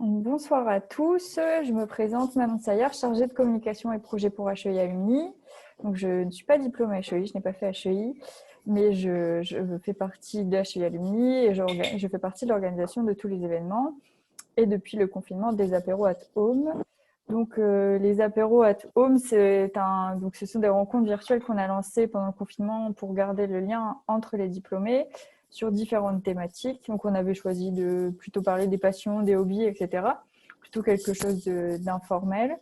Bonsoir à tous, je me présente Manon Saillard, chargée de communication et projet pour HEI Alumni. Donc, je ne suis pas diplômée HEI, je n'ai pas fait HEI, mais je fais partie de HEI Alumni et je fais partie de l'organisation de tous les événements et depuis le confinement des apéros at home. Donc, les apéros at home, ce sont des rencontres virtuelles qu'on a lancées pendant le confinement pour garder le lien entre les diplômés sur différentes thématiques. Donc, on avait choisi de plutôt parler des passions, des hobbies, etc. Plutôt quelque chose d'informel.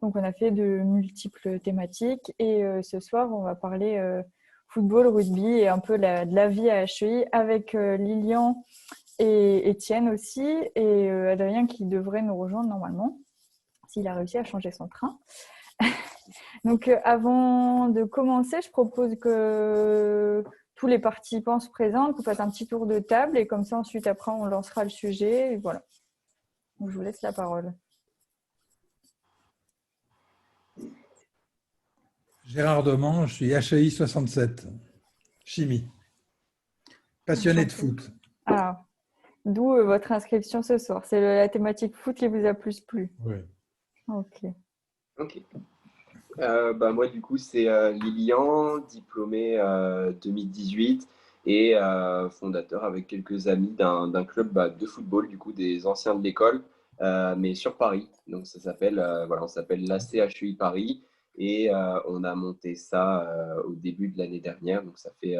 Donc, on a fait de multiples thématiques. Et ce soir, on va parler football, rugby et un peu de la vie à HEI avec Lilian et Étienne aussi. Et Adrien qui devrait nous rejoindre normalement, s'il a réussi à changer son train. Donc, avant de commencer, je propose que tous les participants se présentent, qu'on fasse un petit tour de table et comme ça, ensuite, après, on lancera le sujet. Et voilà. Donc, je vous laisse la parole. Gérard Deman, je suis HEI 67, chimie, passionné de foot. Ah, d'où votre inscription ce soir. C'est la thématique foot qui vous a plus plu. Oui. Ok. Moi, du coup, c'est Lilian, diplômé 2018 et fondateur avec quelques amis d'un club de football, du coup, des anciens de l'école, mais sur Paris. Donc, ça s'appelle on s'appelle l'ACHEI Paris et on a monté ça au début de l'année dernière. Donc, ça fait,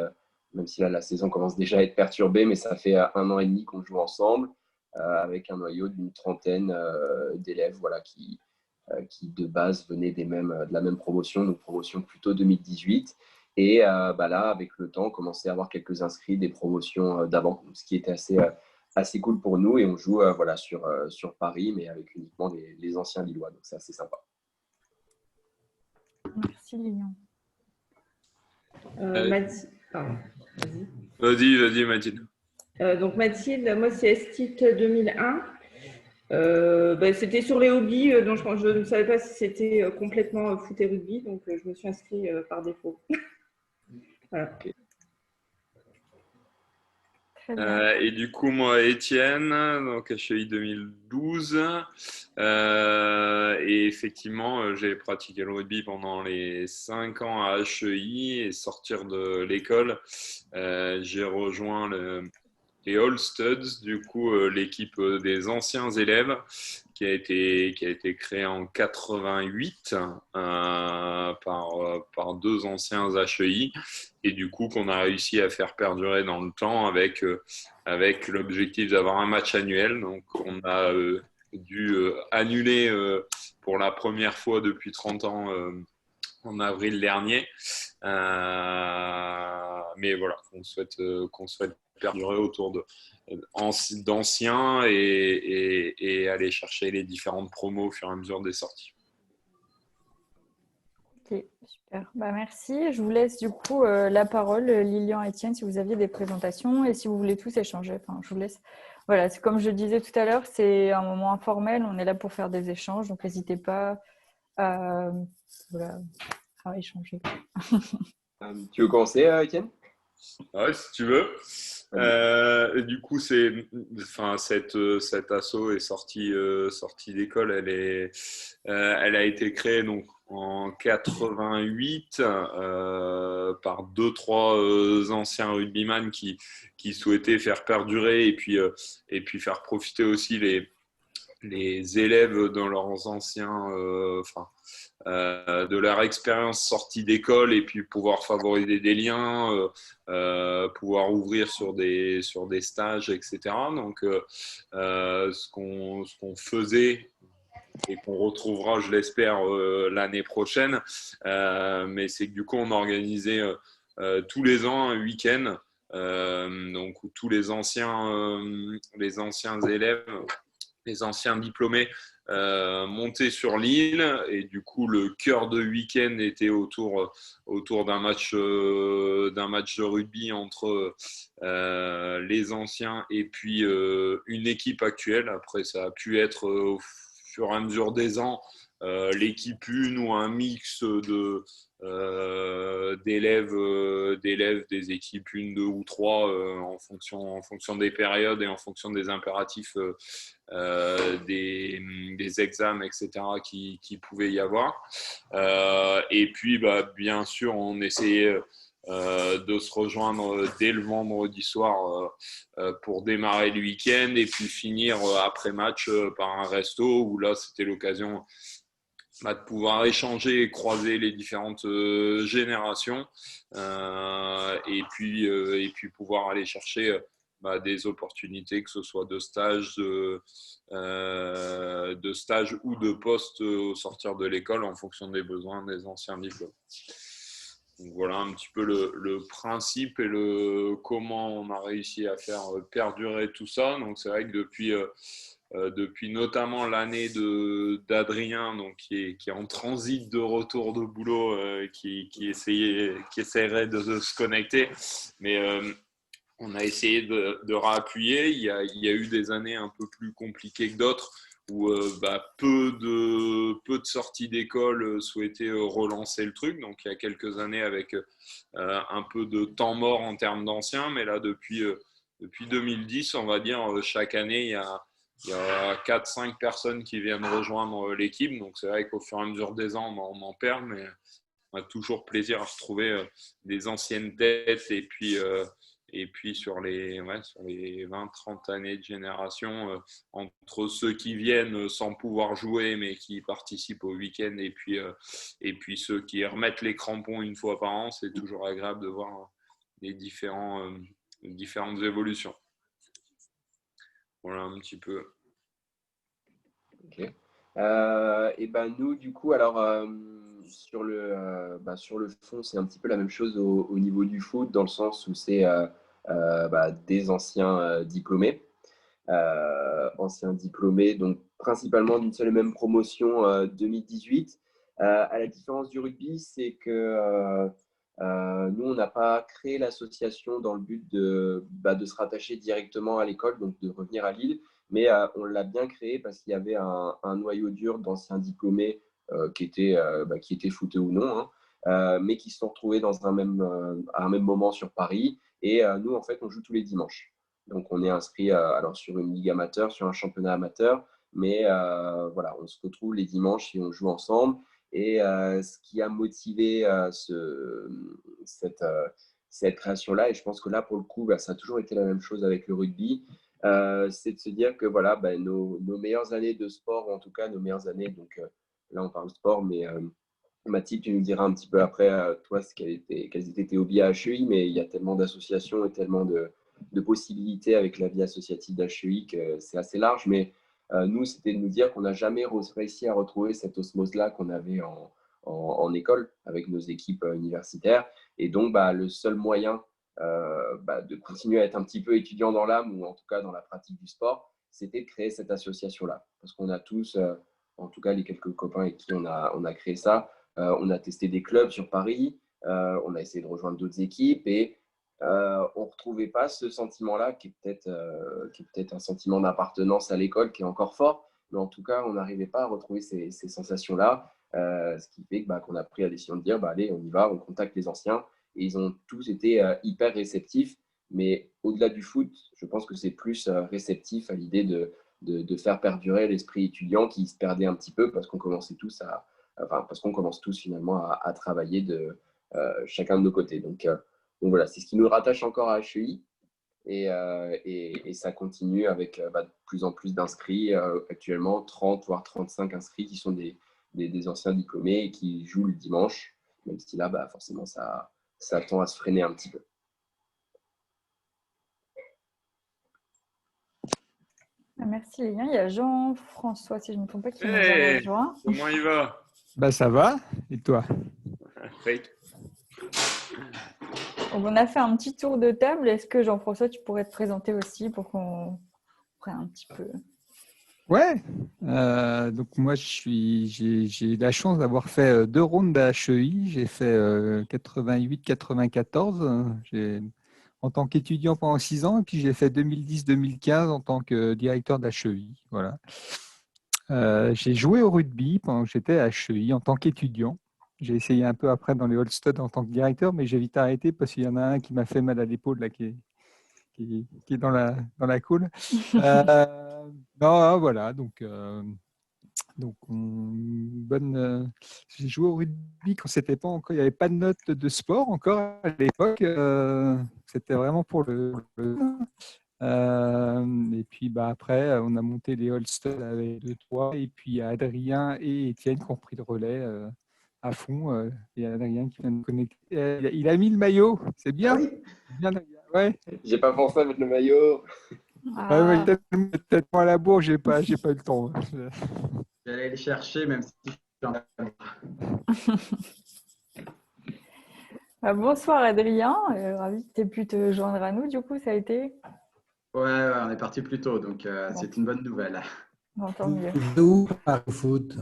même si là, la saison commence déjà à être perturbée, mais ça fait 1 an et demi qu'on joue ensemble avec un noyau d'une trentaine d'élèves qui de base venaient de la même promotion, donc promotion plutôt 2018. Et là, avec le temps, on commençait à avoir quelques inscrits des promotions d'avant, ce qui était assez cool pour nous. Et on joue sur Paris, mais avec uniquement les anciens Lillois. Donc, c'est assez sympa. Merci, Lilian. Mathilde. Vas-y, Mathilde. Donc, Mathilde, moi, c'est Estit 2001. C'était sur les hobbies, donc je ne savais pas si c'était complètement foot et rugby, donc je me suis inscrite par défaut. Voilà. Okay. Très bien. Et du coup, moi, Étienne, donc HEI 2012. Et effectivement, j'ai pratiqué le rugby pendant les 5 ans à HEI et sortir de l'école, j'ai rejoint les All Studs, du coup, l'équipe des anciens élèves qui a été créée en 88 par deux anciens HEI et du coup qu'on a réussi à faire perdurer dans le temps avec l'objectif d'avoir un match annuel. Donc on a dû annuler pour la première fois depuis 30 ans en avril dernier. Mais voilà, qu'on souhaite perdurer autour d'anciens et aller chercher les différentes promos au fur et à mesure des sorties. Ok, super. Merci. Je vous laisse du coup la parole, Lilian et Étienne, si vous aviez des présentations et si vous voulez tous échanger. Enfin, je vous laisse. Voilà, c'est comme je disais tout à l'heure, c'est un moment informel. On est là pour faire des échanges, donc n'hésitez pas à échanger. Tu veux commencer, Étienne ? Ouais, si tu veux. Du coup, cet asso est sortie d'école. Elle a été créée donc en 88 par 2-3 anciens rugbyman qui souhaitaient faire perdurer et puis faire profiter aussi les élèves dans leurs anciens, de leur expérience sortie d'école et puis pouvoir favoriser des liens, pouvoir ouvrir sur des stages, etc. Donc, ce qu'on faisait et qu'on retrouvera, je l'espère, l'année prochaine, mais c'est que du coup, on organisait tous les ans un week-end. Donc, où tous les anciens élèves, les anciens diplômés montaient sur l'île et du coup le cœur de week-end était autour d'un match de rugby entre les anciens et puis une équipe actuelle. Après ça a pu être au fur et à mesure des ans l'équipe 1 ou un mix d'élèves des équipes 1, 2 ou 3 en fonction des périodes et en fonction des impératifs des examens, etc. qui pouvait y avoir. Et puis, bien sûr, on essayait de se rejoindre dès le vendredi soir pour démarrer le week-end et puis finir après match par un resto où là, c'était l'occasion de pouvoir échanger et croiser les différentes générations et puis pouvoir aller chercher des opportunités, que ce soit de stage ou de poste au sortir de l'école en fonction des besoins des anciens diplômes. Donc voilà un petit peu le principe et comment on a réussi à faire perdurer tout ça. Donc c'est vrai que depuis notamment l'année d'Adrien, donc qui est en transit de retour de boulot, qui essaierait de se connecter, mais on a essayé de réappuyer. Il y a eu des années un peu plus compliquées que d'autres où peu de sorties d'école souhaitaient relancer le truc. Donc il y a quelques années avec un peu de temps mort en termes d'anciens, mais là depuis 2010, on va dire, chaque année, il y a 4-5 personnes qui viennent rejoindre l'équipe. Donc c'est vrai qu'au fur et à mesure des ans, on en perd, mais on a toujours plaisir à retrouver des anciennes têtes et puis sur les 20-30 années de génération, entre ceux qui viennent sans pouvoir jouer mais qui participent au week-end et puis ceux qui remettent les crampons une fois par an, c'est toujours agréable de voir les différentes évolutions. Voilà un petit peu. Ok. Et nous, du coup, alors sur le fond, c'est un petit peu la même chose au niveau du foot, dans le sens où c'est des anciens diplômés. Donc principalement d'une seule et même promotion 2018. À la différence du rugby, c'est que nous, on n'a pas créé l'association dans le but de se rattacher directement à l'école, donc de revenir à Lille, mais on l'a bien créé parce qu'il y avait un noyau dur d'anciens diplômés qui étaient footés ou non, mais qui se sont retrouvés à un même moment sur Paris. Et nous, en fait, on joue tous les dimanches. Donc, on est inscrit alors sur une ligue amateur, sur un championnat amateur, mais voilà, on se retrouve les dimanches et on joue ensemble. Et ce qui a motivé cette création-là, et je pense que là, pour le coup, ça a toujours été la même chose avec le rugby, c'est de se dire que voilà, nos meilleures années de sport, ou en tout cas nos meilleures années, donc là on parle sport, mais Mathilde, tu nous diras un petit peu après, toi, quels étaient tes hobbies à HEI, mais il y a tellement d'associations et tellement de possibilités avec la vie associative d'HEI que c'est assez large. Mais nous, c'était de nous dire qu'on n'a jamais réussi à retrouver cette osmose-là qu'on avait en école avec nos équipes universitaires. Et donc, le seul moyen de continuer à être un petit peu étudiant dans l'âme, ou en tout cas dans la pratique du sport, c'était de créer cette association-là. Parce qu'on a tous, en tout cas les quelques copains avec qui on a créé ça, on a testé des clubs sur Paris, on a essayé de rejoindre d'autres équipes et on ne retrouvait pas ce sentiment-là qui est peut-être un sentiment d'appartenance à l'école qui est encore fort, mais en tout cas, on n'arrivait pas à retrouver ces sensations-là, ce qui fait qu'on a pris la décision de dire allez, on y va, on contacte les anciens. Et ils ont tous été hyper réceptifs, mais au-delà du foot, je pense que c'est plus réceptif à l'idée de faire perdurer l'esprit étudiant qui se perdait un petit peu parce qu'on commençait tous parce qu'on commence tous finalement à travailler de chacun de nos côtés. Donc voilà, c'est ce qui nous rattache encore à HEI et ça continue avec de plus en plus d'inscrits, actuellement 30 voire 35 inscrits qui sont des anciens diplômés et qui jouent le dimanche, même si là, forcément, ça tend à se freiner un petit peu. Merci Lilian. Il y a Jean-François, si je ne me trompe pas, qui nous a rejoint. Comment il va? Ça va. Et toi? Donc, on a fait un petit tour de table. Est-ce que Jean-François, tu pourrais te présenter aussi pour qu'on prenne un petit peu? Ouais. Donc moi, j'ai la chance d'avoir fait 2 rondes d'HEI. J'ai fait 88-94 en tant qu'étudiant pendant 6 ans, et puis j'ai fait 2010-2015 en tant que directeur d'HEI. Voilà. J'ai joué au rugby pendant que j'étais à HEI en tant qu'étudiant. J'ai essayé un peu après dans les All-Stud en tant que directeur, mais j'ai vite arrêté parce qu'il y en a un qui m'a fait mal à l'épaule là, qui est dans la cool. Non, voilà, j'ai joué au rugby quand c'était pas encore, il n'y avait pas de notes de sport encore à l'époque. C'était vraiment pour et puis après, on a monté les All-Stars avec 2-3, et puis il y a Adrien et Étienne qui ont pris le relais à fond. Et Adrien qui vient de connecter. Il a mis le maillot, c'est bien. Oui, Bien, Adrien. Ouais. j'ai pas pensé à mettre le maillot. Ouais, tellement à la bourre, j'ai pas eu le temps. J'allais les chercher, même si je suis en Bonsoir Adrien, ravi que tu aies pu te joindre à nous. Du coup, ça a été Ouais, on est parti plus tôt, donc c'est une bonne nouvelle. bon, tant mieux. Où par le foot?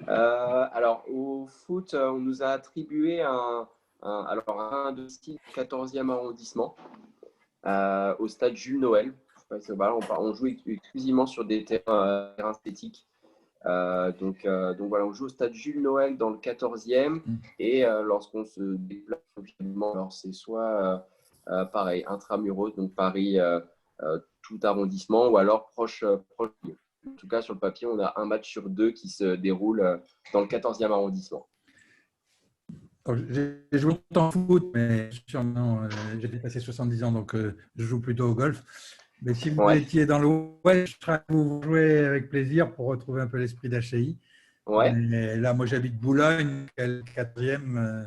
Alors, au foot, on nous a attribué un de style 14e arrondissement au stade Jules Noël. Je sais pas, on joue exclusivement sur des terrains synthétiques. Donc voilà, on joue au stade Jules Noël dans le 14e. Et lorsqu'on se déplace, alors c'est soit pareil, intramuros, donc Paris, tout arrondissement, ou alors proche. En tout cas, sur le papier, on a un match sur 2 qui se déroule dans le 14e arrondissement. J'ai joué longtemps au foot, mais j'ai dépassé 70 ans, donc je joue plutôt au golf. Mais si vous étiez dans l'Ouest, je serais à vous jouer avec plaisir pour retrouver un peu l'esprit d'HCI. Ouais. Mais là, moi, j'habite Boulogne, le 4e.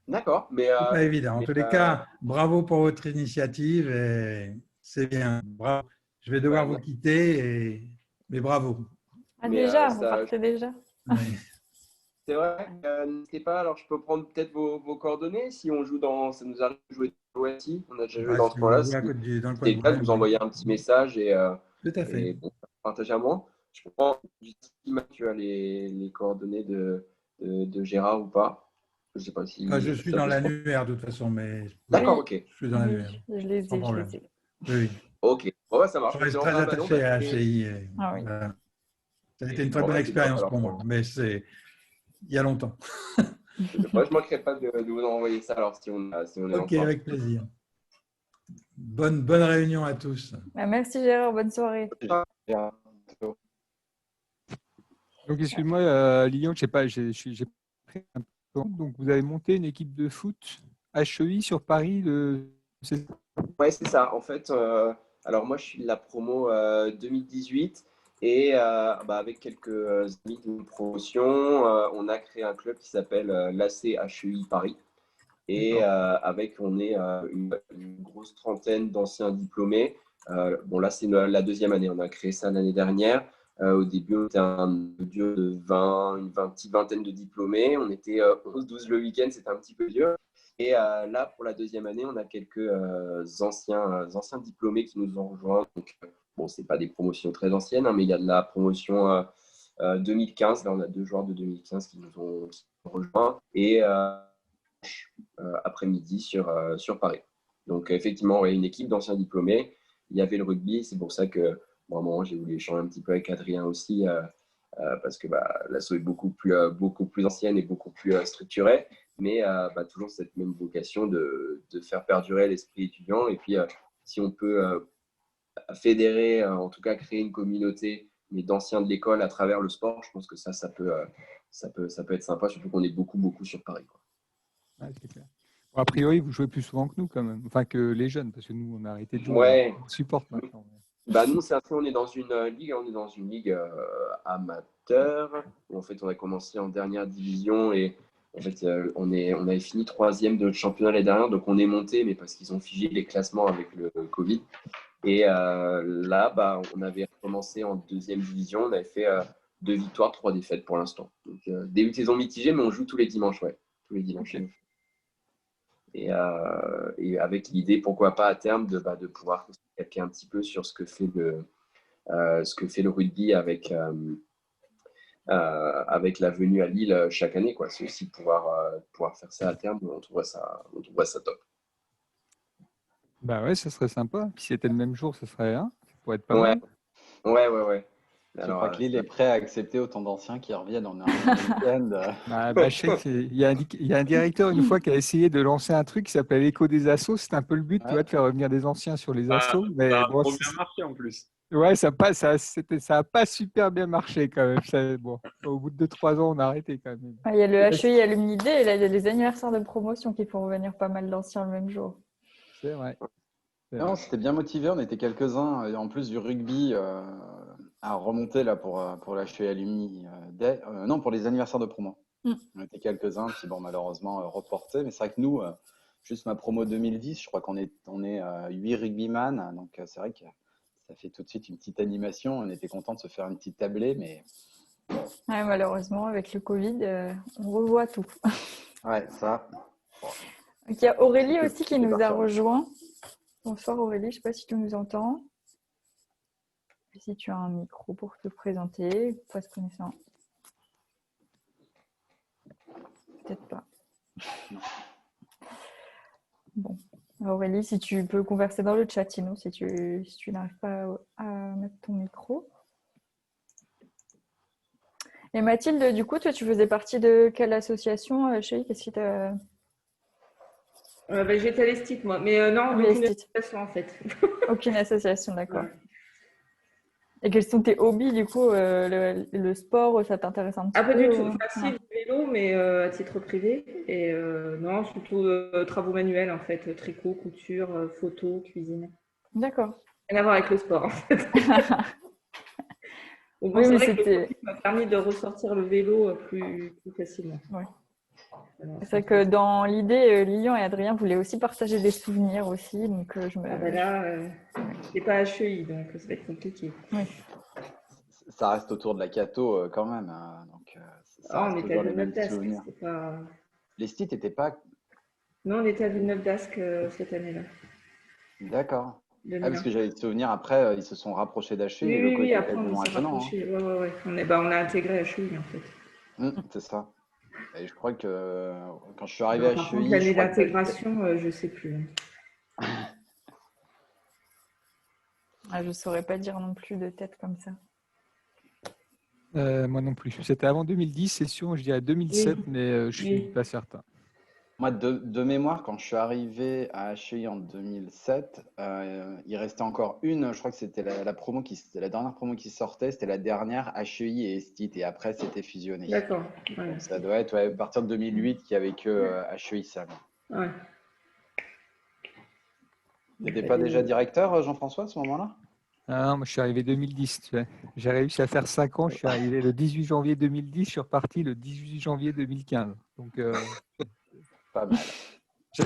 D'accord. C'est pas évident. En tous les cas, bravo pour votre initiative. Et c'est bien. Bravo. Je vais devoir vous quitter, mais bravo. Déjà, vous partez déjà. Oui. C'est vrai, n'hésitez pas. Alors, je peux prendre peut-être vos coordonnées si on joue ça nous arrive de jouer dans l'OSI. On a déjà joué dans ce coin-là. Si c'est le cas, vous envoyez un petit message et, Tout à fait. et bon, partagez à moi. Je prends, si tu as les coordonnées de Gérard ou pas. Je sais pas si. Je suis dans l'annuaire de toute façon, mais. D'accord, ok. Je suis dans l'annuaire. Je les ai, sans problème. je les ai. Oui. Ok, bon, ça marche. Je reste très attaché à HCI. Oui. Ça a été une très bonne expérience pour moi, mais c'est il y a longtemps. Moi, je ne manquerai pas de vous envoyer ça alors si on est ok, avec plaisir. Bonne réunion à tous. Merci Gérard, bonne soirée. Donc, excuse-moi, Lilian, j'ai pris un peu. Donc, vous avez monté une équipe de foot HEI sur Paris Ouais, c'est ça. En fait, alors moi, je suis de la promo 2018 et avec quelques amis de promotion, on a créé un club qui s'appelle l'AC HEI Paris. Et on est une grosse trentaine d'anciens diplômés. Bon, là, c'est la deuxième année. On a créé ça l'année dernière. Au début, on était un duo de une petite vingtaine de diplômés. On était 11-12 le week-end, c'était un petit peu dur. Et là, pour la deuxième année, on a quelques anciens diplômés qui nous ont rejoints. Donc, bon, ce n'est pas des promotions très anciennes, hein, mais il y a de la promotion 2015. Là, on a 2 joueurs de 2015 qui nous ont rejoints. Et après-midi sur Paris. Donc, effectivement, une équipe d'anciens diplômés. Il y avait le rugby. C'est pour ça que, à un moment, j'ai voulu échanger un petit peu avec Adrien aussi, parce que l'asso est beaucoup plus ancienne et beaucoup plus structurée, mais toujours cette même vocation de faire perdurer l'esprit étudiant. Et puis, si on peut fédérer, en tout cas créer une communauté, mais d'anciens de l'école à travers le sport, je pense que ça peut être sympa, surtout qu'on est beaucoup sur Paris, quoi. Ouais, c'est clair. Bon, a priori, vous jouez plus souvent que nous, quand même. Enfin, que les jeunes, parce que nous, on a arrêté de jouer. Ouais. On supporte maintenant. Nous, on est dans une ligue amateur. En fait, on a commencé en dernière division et en fait, on avait fini 3e de notre championnat l'année dernière, donc on est monté, mais parce qu'ils ont figé les classements avec le Covid. Et là, on avait recommencé en 2e division. On avait fait 2 victoires, 3 défaites pour l'instant. Donc, début de saison mitigé, mais on joue tous les dimanches, tous les dimanches. Okay. Et avec l'idée, pourquoi pas à terme, de pouvoir calquer un petit peu sur ce que fait le rugby avec la venue à Lille chaque année, quoi. C'est aussi pouvoir faire ça à terme. On trouverait ça top. Bah ouais, ça serait sympa. Puis si c'était le même jour, ça serait ça pourrait être pas mal. Ouais. Je Alors, crois que Lille est prêt à accepter autant d'anciens qui reviennent en un week-end. Je sais qu'il y a un directeur une fois qui a essayé de lancer un truc qui s'appelle l'écho des assos. C'était un peu le but, tu vois, de faire revenir des anciens sur les assos. Mais ça a bon, trop bien marché en plus. ouais, ça a pas super bien marché quand même. Bon, au bout de 2-3 ans, on a arrêté quand même. Il y a le HEI Alumni Day et là, il y a les anniversaires de promotion qui font revenir pas mal d'anciens le même jour. C'est vrai. Non, c'était bien motivé. On était quelques-uns, en plus du rugby, à remonter là pour la HEI Alumni Day. Non, pour les anniversaires de promo. On était quelques-uns, puis bon, malheureusement reportés. Mais c'est vrai que nous, juste ma promo 2010, je crois qu'on est 8 rugbyman. Donc c'est vrai que ça fait tout de suite une petite animation. On était content de se faire une petite tablée, mais Ouais, malheureusement, avec le Covid, on revoit tout. ouais, ça. Donc, il y a Aurélie aussi qui C'était nous a parfait. rejoint. Bonsoir Aurélie, je ne sais pas si tu nous entends. Si tu as un micro pour te présenter, pas se connaissant. Peut-être pas. Bon. Aurélie, si tu peux converser dans le chat, sinon si tu n'arrives pas à mettre ton micro. Et Mathilde, du coup, toi, tu faisais partie de quelle association chez Qu'est-ce qui t'a... J'étais à l'Estit, moi. Mais non, oui, aucune Estit. association, en fait. Aucune association, d'accord. Ouais. Et quels sont tes hobbies, du coup le sport, ça t'intéresse un petit peu Pas du tout. ou... Enfin, si, le vélo, mais à titre privé. Et non, surtout travaux manuels, en fait. Tricot, couture, photo, cuisine. D'accord. Rien à voir avec le sport, en fait. Bon, Oui, c'est mais vrai que le c'était... Covid m'a permis de ressortir le vélo plus facilement. Ouais. Alors, C'est vrai que dans l'idée, Lilian et Adrien voulaient aussi partager des souvenirs aussi, donc je me... Ah ben là, c'est pas HEI, donc ça va être compliqué. Oui. Ça reste autour de la Cato quand même. Donc, ça On reste était à toujours les mêmes Villeneuve-d'Ascq. souvenirs. Pas... Les sites n'étaient pas. Non, on était à Villeneuve-d'Ascq cette année-là. D'accord. 2001. Parce que j'avais le souvenir, après, ils se sont rapprochés d'HEI. Oui, Les locaux étaient après on quasiment s'est attenants. rapprochés. Ouais. On a intégré HEI en fait. C'est ça. Et je crois que quand je suis arrivé Alors, à par contre, HEI, l'année d'intégration, je ne sais plus. Je ne saurais pas dire non plus de tête comme ça. Moi non plus. C'était avant 2010, c'est sûr. Je dirais 2007, Oui. mais je ne suis pas certain. Moi, de mémoire, quand je suis arrivé à HEI en 2007, il restait encore une. Je crois que c'était la promo la dernière promo qui sortait. C'était la dernière HEI et Estit. Et après, c'était fusionné. D'accord. Ouais. Donc, ça doit être à partir de 2008 qu'il n'y avait que HEI Sam. Ouais. Tu n'étais pas déjà directeur, Jean-François, à ce moment-là? Ah non, moi je suis arrivé 2010. Tu vois. J'ai réussi à faire 5 ans. Je suis arrivé le 18 janvier 2010. Je suis reparti le 18 janvier 2015. Donc, pas mal.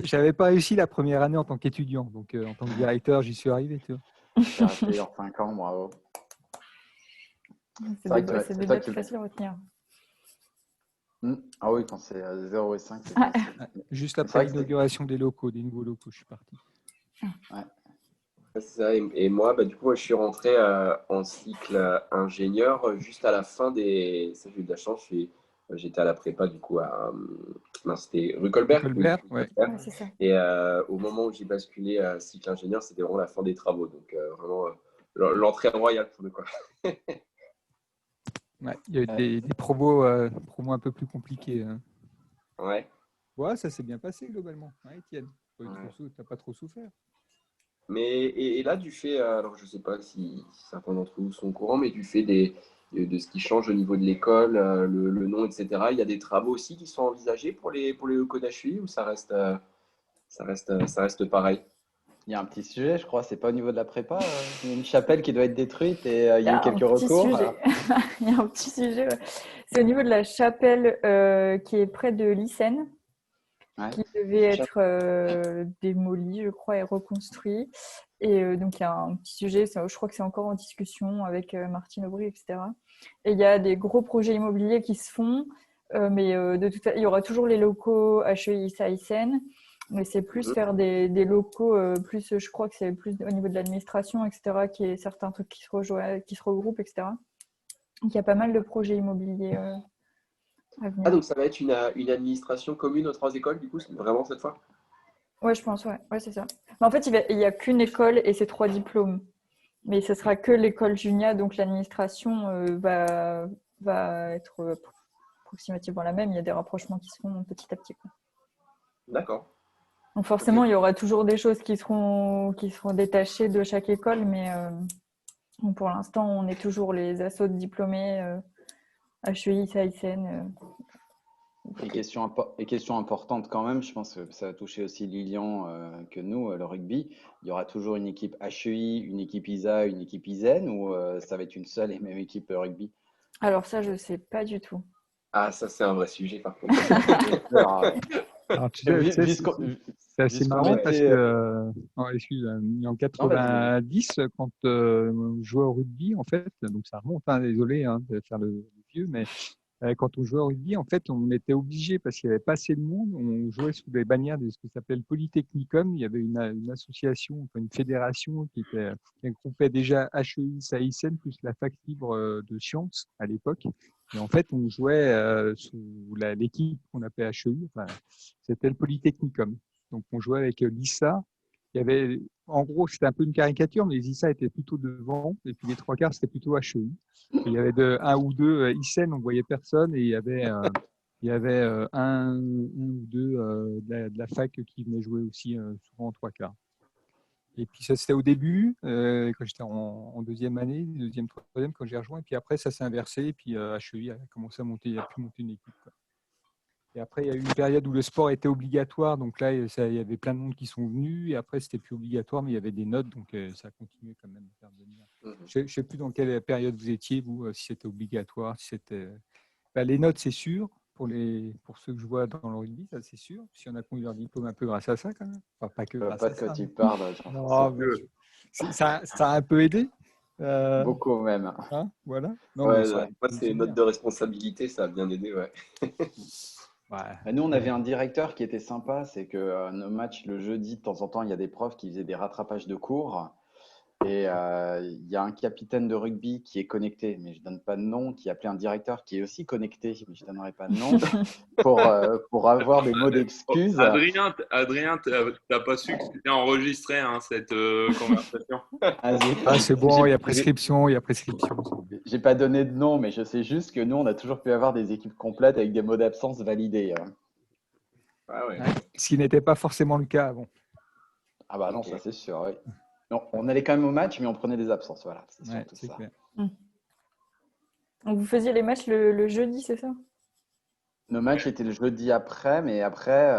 J'avais pas réussi la première année en tant qu'étudiant. Donc, en tant que directeur, j'y suis arrivé. Tu vois. J'ai resté en 5 ans, bravo. C'est des dates faciles à retenir. Ah oui, quand c'est 0 et 5, c'est juste après l'inauguration des locaux, des nouveaux locaux, je suis parti. Ouais. C'est ça. Et moi, du coup, je suis rentré en cycle ingénieur juste à la fin des... Ça, j'ai eu de la chance. J'étais à la prépa, du coup, c'était rue Colbert. Colbert, ouais, c'est ça. Et au moment où j'ai basculé à cycle ingénieur, c'était vraiment la fin des travaux. Donc, vraiment, l'entrée royale pour nous, quoi. Ouais, il y a eu des promos un peu plus compliqués. Hein. Ouais. Ouais, ça s'est bien passé globalement. Ouais, Étienne, tu n'as pas trop souffert. Mais et là, du fait, alors je ne sais pas si certains d'entre vous sont au courant, mais du fait de ce qui change au niveau de l'école, le nom, etc., il y a des travaux aussi qui sont envisagés pour les locaux d'HEI ou ça reste pareil? Il y a un petit sujet, je crois, c'est pas au niveau de la prépa. Il y a une chapelle qui doit être détruite et il y a eu quelques recours. Il y a un petit sujet. Ouais. C'est au niveau de la chapelle qui est près de Lycène, qui devait être démolie, je crois, et reconstruit. Et donc, il y a un petit sujet, je crois que c'est encore en discussion avec Martine Aubry, etc. Et il y a des gros projets immobiliers qui se font, mais de toute façon, il y aura toujours les locaux HEI Lycène. Mais c'est plus faire des locaux, plus, je crois que c'est plus au niveau de l'administration, etc., qui est certains trucs qui se regroupent, etc. Donc, il y a pas mal de projets immobiliers à venir. Ah, donc ça va être une administration commune aux 3 écoles, du coup, c'est vraiment cette fois? Ouais, je pense, ouais, c'est ça. Mais en fait, il n'y a qu'une école et c'est 3 diplômes. Mais ce sera que l'école Junia, donc l'administration va être approximativement la même. Il y a des rapprochements qui se font petit à petit, quoi. D'accord. Donc forcément, il y aura toujours des choses qui seront détachées de chaque école, mais pour l'instant, on est toujours les assos de diplômés HEI, SAICN. Et question importante quand même, je pense que ça va toucher aussi Lilian que nous, le rugby. Il y aura toujours une équipe HEI, une équipe ISA, une équipe ISEN ou ça va être une seule et même équipe rugby? Alors ça, je ne sais pas du tout. Ah, ça, c'est un vrai sujet, par contre. Alors, c'est assez marrant parce que, en 90, quand on jouait au rugby, en fait, donc ça remonte, désolé de faire le vieux, mais quand on jouait au rugby, en fait, on était obligé, parce qu'il n'y avait pas assez de monde, on jouait sous les bannières de ce qui s'appelle Polytechnicum. Il y avait une association, enfin une fédération qui regroupait déjà HEI, SAICN, plus la fac libre de sciences à l'époque. Et en fait, on jouait sous l'équipe qu'on appelait HEI, enfin, c'était le Polytechnicum. Donc, on jouait avec l'ISA. Il y avait, en gros, c'était un peu une caricature, mais les ISA étaient plutôt devant, et puis les trois quarts, c'était plutôt HEI. Il y avait un ou deux ISEN, on ne voyait personne, et il y avait un ou deux de la fac qui venaient jouer aussi souvent en trois quarts. Et puis ça, c'était au début, quand j'étais en deuxième année, deuxième, troisième, quand j'ai rejoint. Et puis après, ça s'est inversé, et puis HEI a commencé à monter, il a pu monter une équipe, quoi. Et après, il y a eu une période où le sport était obligatoire. Donc là, il y avait plein de monde qui sont venus. Et après, c'était plus obligatoire, mais il y avait des notes. Donc ça a continué quand même à faire venir. Je ne sais plus dans quelle période vous étiez, vous, si c'était obligatoire, si c'était… les notes, c'est sûr. Pour ceux que je vois dans le rugby, ça, c'est sûr. S'il y en a qui ont eu leur diplôme un peu grâce à ça, quand même. Enfin, pas que grâce Pas à de ça. quoi tu parles. Ça a un peu aidé. Beaucoup même. Voilà. Non, ouais, moi, c'est une note de responsabilité, ça a bien aidé, ouais. Nous, on avait un directeur qui était sympa, c'est que nos matchs le jeudi, de temps en temps, il y a des profs qui faisaient des rattrapages de cours. Et il y a un capitaine de rugby qui est connecté, mais je ne donne pas de nom, qui appelait un directeur qui est aussi connecté, mais je ne donnerai pas de nom, pour avoir des mots d'excuses. Adrien, tu n'as pas su que c'était enregistré, cette conversation. C'est bon, il y a prescription, J'ai pas donné de nom, mais je sais juste que nous, on a toujours pu avoir des équipes complètes avec des mots d'absence validés. Ah ouais. Ce qui n'était pas forcément le cas avant. Ah bah non, ça c'est sûr, oui. Non, on allait quand même au match, mais on prenait des absences, voilà. C'est surtout ça. Clair. Donc vous faisiez les matchs le jeudi, c'est ça? Nos matchs étaient le jeudi après, mais après,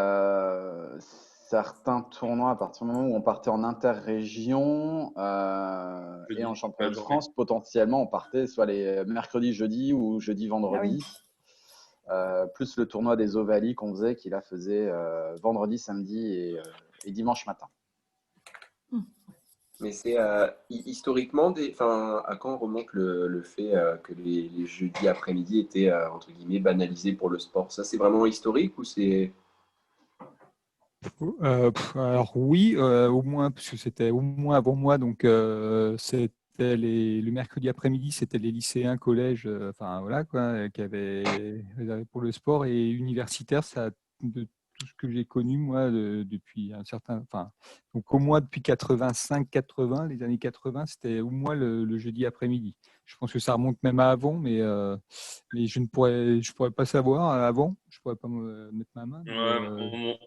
certains tournois, à partir du moment où on partait en interrégion et en championnat de France, potentiellement, on partait soit les mercredis, jeudi ou jeudi, vendredi. Ah oui. Plus le tournoi des Ovalie qu'on faisait, qui là faisait vendredi, samedi et dimanche matin. Mais c'est historiquement, à quand remonte le fait que les jeudis après-midi étaient entre guillemets banalisés pour le sport? Ça, c'est vraiment historique ou c'est… Alors oui, au moins, parce que c'était au moins avant moi, donc c'était le mercredi après-midi, c'était les lycéens, collèges, qui avaient réservé pour le sport, et universitaire, ça de tout ce que j'ai connu moi depuis un certain, donc au moins depuis 85-80, les années 80, c'était au moins le jeudi après-midi. Je pense que ça remonte même à avant, mais je pourrais pas savoir avant. Je pourrais pas me mettre ma main.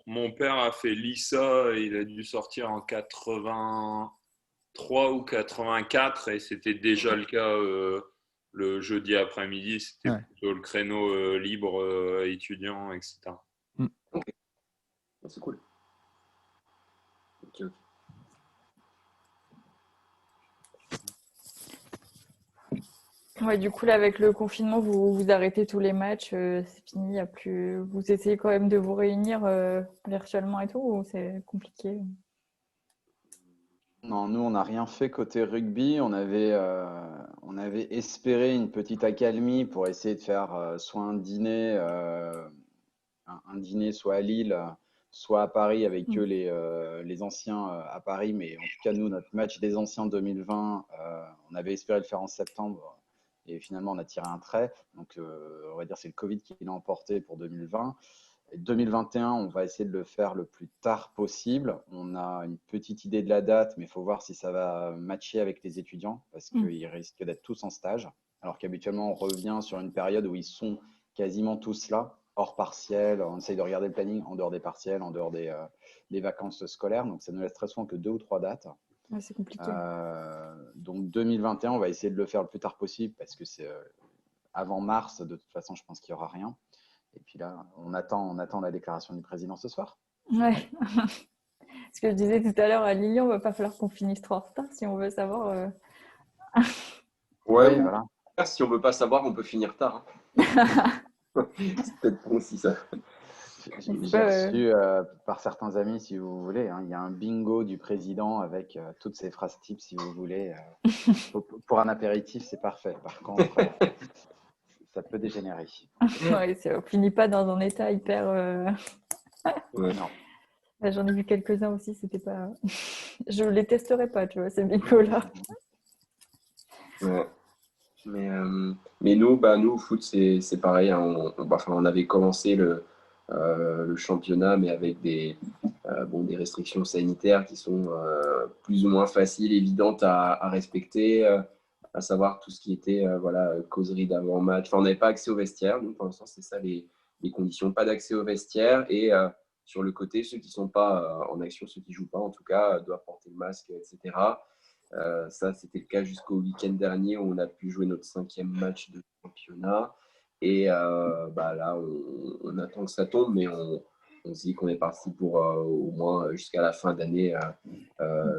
Mon père a fait l'ISA, il a dû sortir en 83 ou 84, et c'était déjà le cas le jeudi après-midi. C'était plutôt le créneau libre étudiant, etc. Ok, c'est cool. Ok. Ouais, du coup, là, avec le confinement, vous arrêtez tous les matchs, c'est fini, y a plus… Vous essayez quand même de vous réunir virtuellement et tout, ou c'est compliqué? Non, nous, on n'a rien fait côté rugby. On avait espéré une petite accalmie pour essayer de faire soit un dîner, soit à Lille, soit à Paris avec eux, les anciens à Paris. Mais en tout cas, nous, notre match des anciens 2020, on avait espéré le faire en septembre. Et finalement, on a tiré un trait. Donc, on va dire que c'est le Covid qui l'a emporté pour 2020. 2021, on va essayer de le faire le plus tard possible. On a une petite idée de la date, mais il faut voir si ça va matcher avec les étudiants parce qu'ils risquent d'être tous en stage. Alors qu'habituellement, on revient sur une période où ils sont quasiment tous là, hors partiel. On essaye de regarder le planning en dehors des partiels, en dehors des vacances scolaires. Donc, ça ne laisse très souvent que 2 ou 3 dates. Ouais, c'est compliqué. Donc, 2021, on va essayer de le faire le plus tard possible parce que c'est avant mars. De toute façon, je pense qu'il n'y aura rien. Et puis là, on attend la déclaration du président ce soir. Ouais. Ce que je disais tout à l'heure à Lilian, il va pas falloir qu'on finisse trop en retard si on veut savoir. Ouais, oui, voilà. Si on veut pas savoir, on peut finir tard. Hein. C'est peut-être bon aussi ça. J'ai reçu par certains amis, si vous voulez, hein, il y a un bingo du président avec toutes ces phrases types, si vous voulez. Pour un apéritif, c'est parfait. Par contre, ça peut dégénérer. Ouais, on finit pas dans un état hyper. Ouais, non. Là, j'en ai vu quelques-uns aussi, c'était pas. Je les testerai pas, tu vois, ces bingos-là. Ouais. Mais nous, au foot, c'est pareil. Hein, on avait commencé le championnat, mais avec des restrictions sanitaires qui sont plus ou moins faciles, évidentes à respecter, à savoir tout ce qui était causerie d'avant-match. Enfin, on n'avait pas accès au vestiaire. Donc, pour l'instant, c'est ça les conditions. Pas d'accès au vestiaire. Et sur le côté, ceux qui ne sont pas en action, ceux qui ne jouent pas, en tout cas, doivent porter le masque, etc. Ça, c'était le cas jusqu'au week-end dernier où on a pu jouer notre 5e match de championnat. Et là, on attend que ça tombe, mais on se dit qu'on est parti pour au moins jusqu'à la fin d'année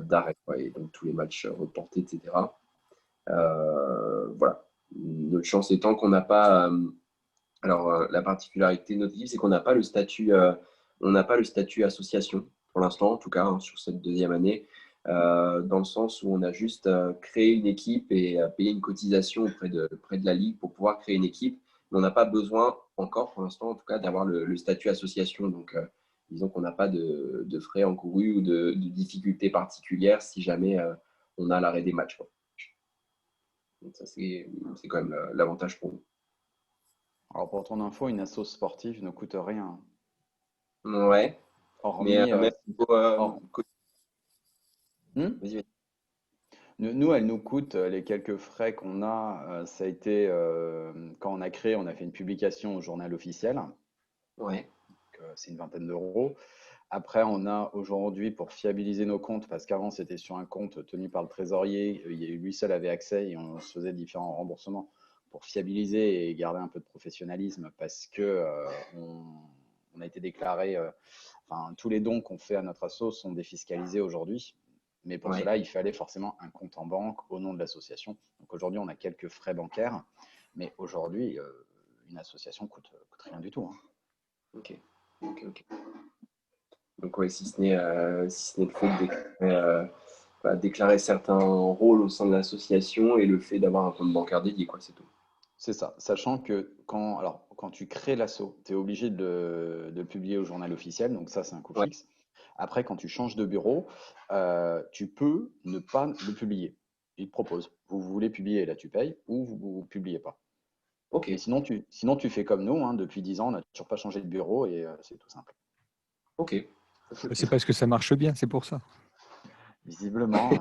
d'arrêt. Et donc, tous les matchs reportés, etc. Voilà. Notre chance étant qu'on n'a pas. La particularité de notre équipe, c'est qu'on n'a pas le statut, association pour l'instant, en tout cas, hein, sur cette 2e année. Dans le sens où on a juste créé une équipe et payé une cotisation auprès de la Ligue pour pouvoir créer une équipe. Mais on n'a pas besoin encore, pour l'instant, en tout cas, d'avoir le statut association. Donc, disons qu'on n'a pas de frais encourus ou de difficultés particulières si jamais on a l'arrêt des matchs, quoi. Donc, ça, c'est quand même l'avantage pour nous. Alors, pour ton info, une asso sportive ne coûte rien. Ouais. Hormis, Vas-y. Nous, elle nous coûte les quelques frais qu'on a. Ça a été quand on a créé, on a fait une publication au journal officiel. Ouais. C'est une vingtaine d'euros. Après, on a aujourd'hui, pour fiabiliser nos comptes, parce qu'avant c'était sur un compte tenu par le trésorier, lui seul avait accès et on se faisait différents remboursements pour fiabiliser et garder un peu de professionnalisme, parce que on a été déclaré, tous les dons qu'on fait à notre asso sont défiscalisés aujourd'hui. Mais pour cela, il fallait forcément un compte en banque au nom de l'association. Donc aujourd'hui, on a quelques frais bancaires, mais aujourd'hui, une association coûte rien du tout. Hein. Ok. Donc si ce n'est le fait de déclarer certains rôles au sein de l'association et le fait d'avoir un compte bancaire dédié, quoi, c'est tout. C'est ça, sachant que quand tu crées l'asso, tu es obligé de le publier au journal officiel, donc ça c'est un coût fixe. Après, quand tu changes de bureau, tu peux ne pas le publier. Il te propose, vous voulez publier, là tu payes, ou vous ne publiez pas. Ok. Et sinon tu fais comme nous, hein, depuis 10 ans, on n'a toujours pas changé de bureau et c'est tout simple. Ok. C'est parce que ça marche bien, c'est pour ça. Visiblement,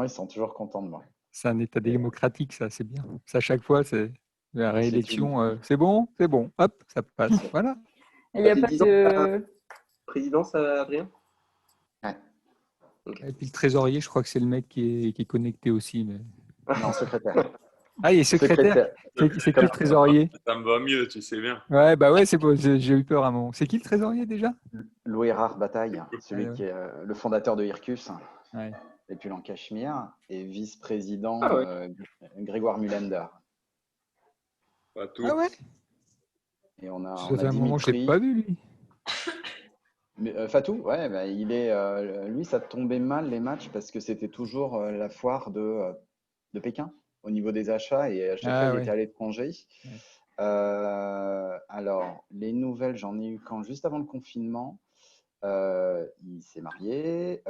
ils sont toujours contents de moi. C'est un état démocratique, ça, c'est bien. Ça, à chaque fois, c'est la réélection, c'est bon, hop, ça passe. Voilà. Il n'y a pas de présidence, Adrien? Ouais. Okay. Et puis le trésorier, je crois que c'est le mec qui est connecté aussi. Mais... Non, secrétaire. Ah, il est secrétaire. C'est qui le trésorier? Ça me va mieux, tu sais bien. Ouais, bah ouais, j'ai eu peur à un moment. C'est qui le trésorier déjà? Louis Rare Bataille, celui qui est le fondateur de Hircus. Ouais. Et puis en Cachemire, et vice-président Grégoire Mulander. Pas tout. Ah ouais. Et on a un moment, je l'ai pas vu lui. Mais, Fatou, ouais, bah, il est, lui, ça tombait mal les matchs parce que c'était toujours la foire de Pékin au niveau des achats et à chaque fois il était à l'étranger. Ouais. Alors, les nouvelles, j'en ai eu juste avant le confinement. Il s'est marié,